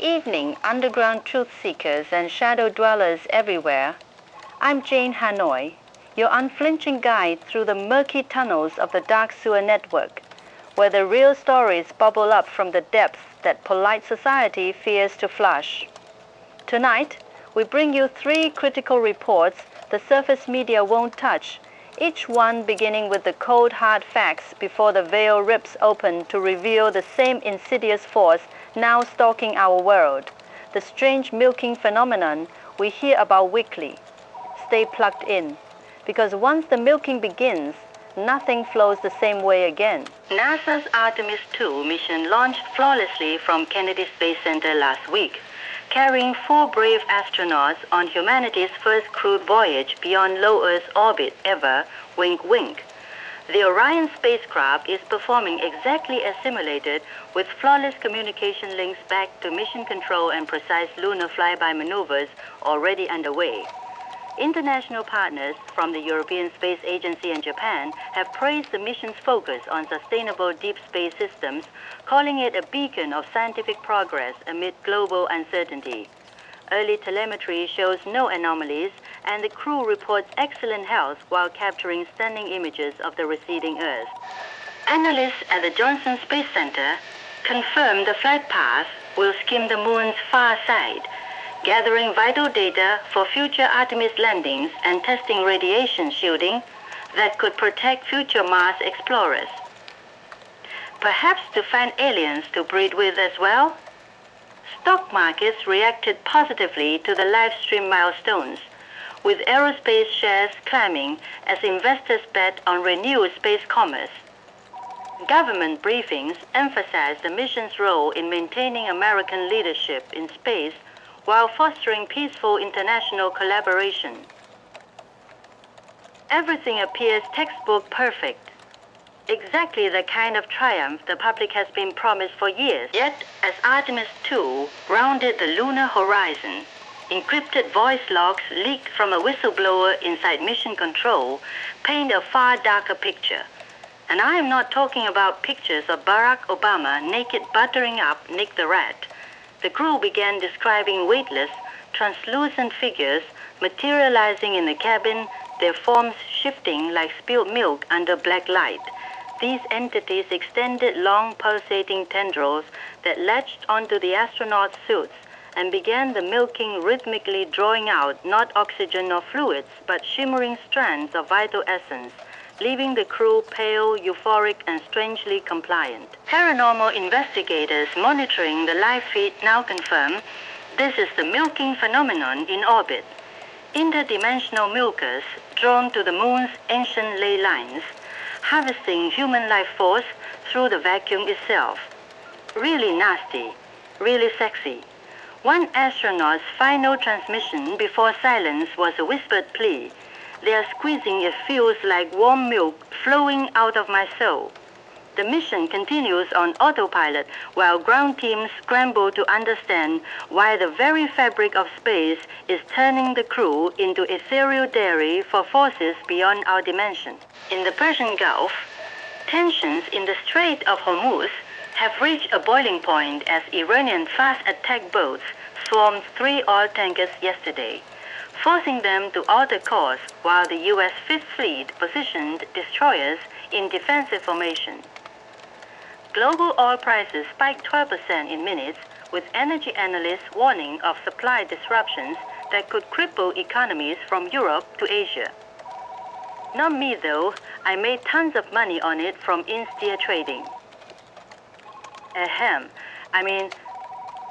evening, underground truth seekers and shadow dwellers everywhere. I'm Jane Hanoi, your unflinching guide through the murky tunnels of the dark sewer network, where the real stories bubble up from the depths that polite society fears to flush. Tonight, we bring you 3 critical reports the surface media won't touch, each one beginning with the cold hard facts before the veil rips open to reveal the same insidious force now stalking our world, the strange milking phenomenon we hear about weekly. Stay plugged in, because once the milking begins, nothing flows the same way again. NASA's Artemis 2 mission launched flawlessly from Kennedy Space Center last week, carrying 4 brave astronauts on humanity's first crewed voyage beyond low Earth orbit ever, wink wink. The Orion spacecraft is performing exactly as simulated, with flawless communication links back to mission control and precise lunar flyby maneuvers already underway. International partners from the European Space Agency and Japan have praised the mission's focus on sustainable deep space systems, calling it a beacon of scientific progress amid global uncertainty. Early telemetry shows no anomalies, and the crew reports excellent health while capturing stunning images of the receding Earth. Analysts at the Johnson Space Center confirm the flight path will skim the moon's far side, gathering vital data for future Artemis landings and testing radiation shielding that could protect future Mars explorers. Perhaps to find aliens to breed with as well? Stock markets reacted positively to the live stream milestones, with aerospace shares climbing as investors bet on renewed space commerce. Government briefings emphasized the mission's role in maintaining American leadership in space while fostering peaceful international collaboration. Everything appears textbook perfect. Exactly the kind of triumph the public has been promised for years. Yet, as Artemis 2 rounded the lunar horizon, encrypted voice logs leaked from a whistleblower inside Mission Control paint a far darker picture. And I am not talking about pictures of Barack Obama naked buttering up Nick the Rat. The crew began describing weightless, translucent figures materializing in the cabin, their forms shifting like spilled milk under black light. These entities extended long pulsating tendrils that latched onto the astronauts' suits and began the milking, rhythmically drawing out not oxygen or fluids, but shimmering strands of vital essence, leaving the crew pale, euphoric, and strangely compliant. Paranormal investigators monitoring the live feed now confirm this is the milking phenomenon in orbit. Interdimensional milkers drawn to the moon's ancient ley lines, harvesting human life force through the vacuum itself. Really nasty, really sexy. One astronaut's final transmission before silence was a whispered plea. They are squeezing, it feels like warm milk flowing out of my soul. The mission continues on autopilot while ground teams scramble to understand why the very fabric of space is turning the crew into ethereal dairy for forces beyond our dimension. In the Persian Gulf, tensions in the Strait of Hormuz have reached a boiling point as Iranian fast attack boats swarmed 3 oil tankers yesterday, forcing them to alter course while the U.S. Fifth Fleet positioned destroyers in defensive formation. Global oil prices spiked 12% in minutes, with energy analysts warning of supply disruptions that could cripple economies from Europe to Asia. Not me though, I made tons of money on it from in-steer trading.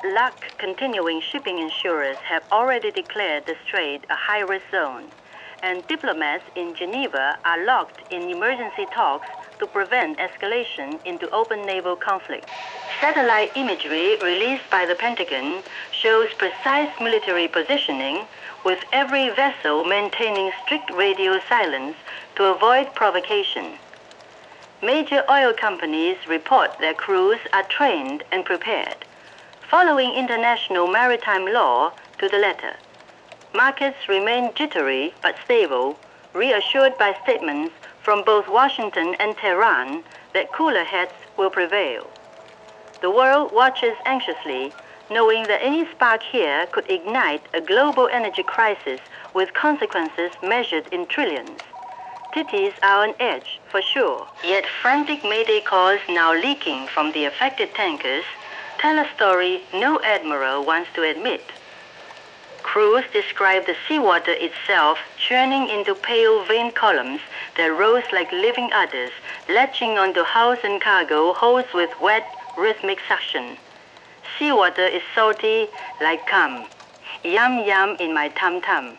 Luck continuing shipping insurers have already declared the Strait a high-risk zone, and diplomats in Geneva are locked in emergency talks to prevent escalation into open naval conflict. Satellite imagery released by the Pentagon shows precise military positioning, with every vessel maintaining strict radio silence to avoid provocation. Major oil companies report their crews are trained and prepared, following international maritime law to the letter. Markets remain jittery but stable, reassured by statements from both Washington and Tehran that cooler heads will prevail. The world watches anxiously, knowing that any spark here could ignite a global energy crisis with consequences measured in trillions. Titties are on edge, for sure. Yet frantic mayday calls now leaking from the affected tankers tell a story no admiral wants to admit. Crews describe the seawater itself churning into pale veined columns that rose like living udders, latching onto hulls and cargo holds with wet, rhythmic suction. Seawater is salty like cum. Yum yum in my tum-tum.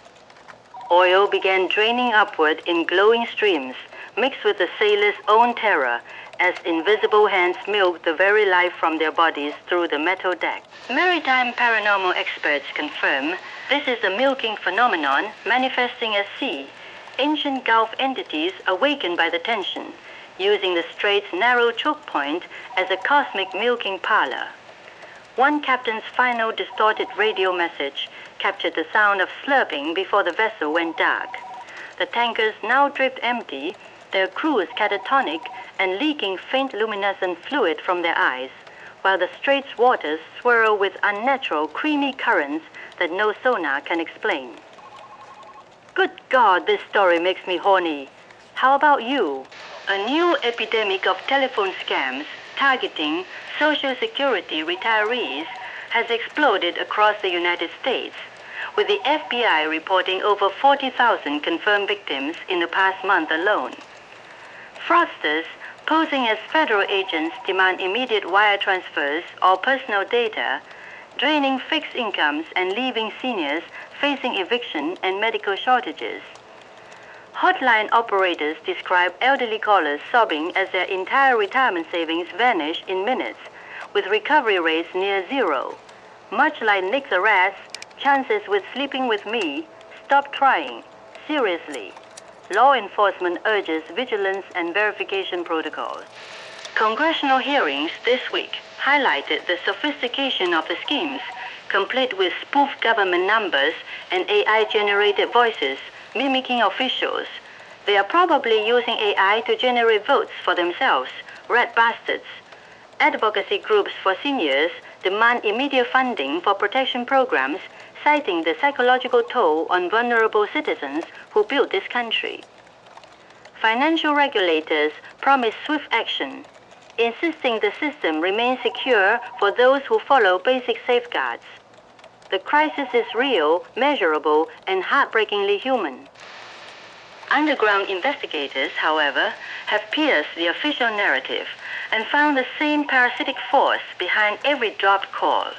Oil began draining upward in glowing streams, mixed with the sailors' own terror, as invisible hands milked the very life from their bodies through the metal deck. Maritime paranormal experts confirm this is a milking phenomenon manifesting at sea, ancient Gulf entities awakened by the tension, using the strait's narrow choke point as a cosmic milking parlor. One captain's final distorted radio message captured the sound of slurping before the vessel went dark. The tankers now dripped empty, their crews catatonic and leaking faint luminescent fluid from their eyes, while the strait's waters swirl with unnatural creamy currents that no sonar can explain. Good God, this story makes me horny. How about you? A new epidemic of telephone scams targeting Social Security retirees has exploded across the United States, with the FBI reporting over 40,000 confirmed victims in the past month alone. Fraudsters posing as federal agents demand immediate wire transfers or personal data, draining fixed incomes and leaving seniors facing eviction and medical shortages. Hotline operators describe elderly callers sobbing as their entire retirement savings vanish in minutes, with recovery rates near zero. Much like Nick's arrest, chances with sleeping with me, stop trying. Seriously. Law enforcement urges vigilance and verification protocols. Congressional hearings this week highlighted the sophistication of the schemes, complete with spoofed government numbers and AI-generated voices mimicking officials. They are probably using AI to generate votes for themselves, rat bastards. Advocacy groups for seniors demand immediate funding for protection programs, citing the psychological toll on vulnerable citizens who built this country. Financial regulators promise swift action, insisting the system remains secure for those who follow basic safeguards. The crisis is real, measurable, and heartbreakingly human. Underground investigators, however, have pierced the official narrative and found the same parasitic force behind every dropped call.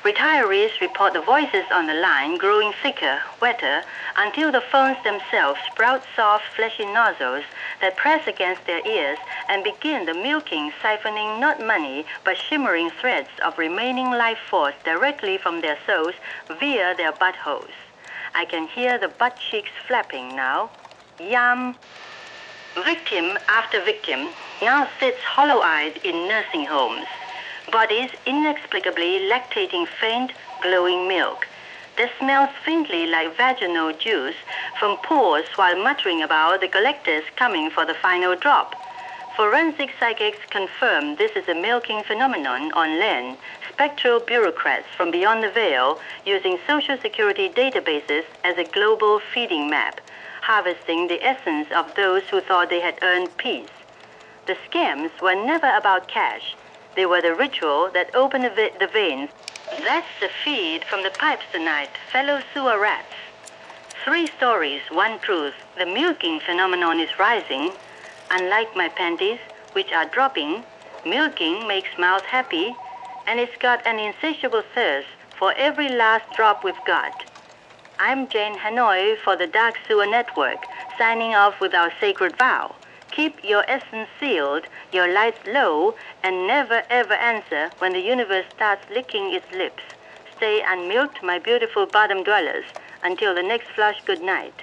Retirees report the voices on the line growing thicker, wetter, until the phones themselves sprout soft, fleshy nozzles that press against their ears and begin the milking, siphoning not money, but shimmering threads of remaining life force directly from their souls via their buttholes. I can hear the butt cheeks flapping now. Yum! Victim after victim now sits hollow-eyed in nursing homes. Bodies inexplicably lactating faint, glowing milk that smells faintly like vaginal juice from pores while muttering about the collectors coming for the final drop. Forensic psychics confirm this is a milking phenomenon on land. Spectral bureaucrats from beyond the veil using Social Security databases as a global feeding map, harvesting the essence of those who thought they had earned peace. The scams were never about cash. They were the ritual that opened the veins. That's the feed from the pipes tonight, fellow sewer rats. 3 stories, 1 truth. The milking phenomenon is rising. Unlike my panties, which are dropping, milking makes mouth happy, and it's got an insatiable thirst for every last drop we've got. I'm Jane Hanoi for the Dark Sewer Network, signing off with our sacred vow. Keep your essence sealed, your lights low, and never ever answer when the universe starts licking its lips. Stay unmilked, my beautiful bottom dwellers. Until the next flush, good night.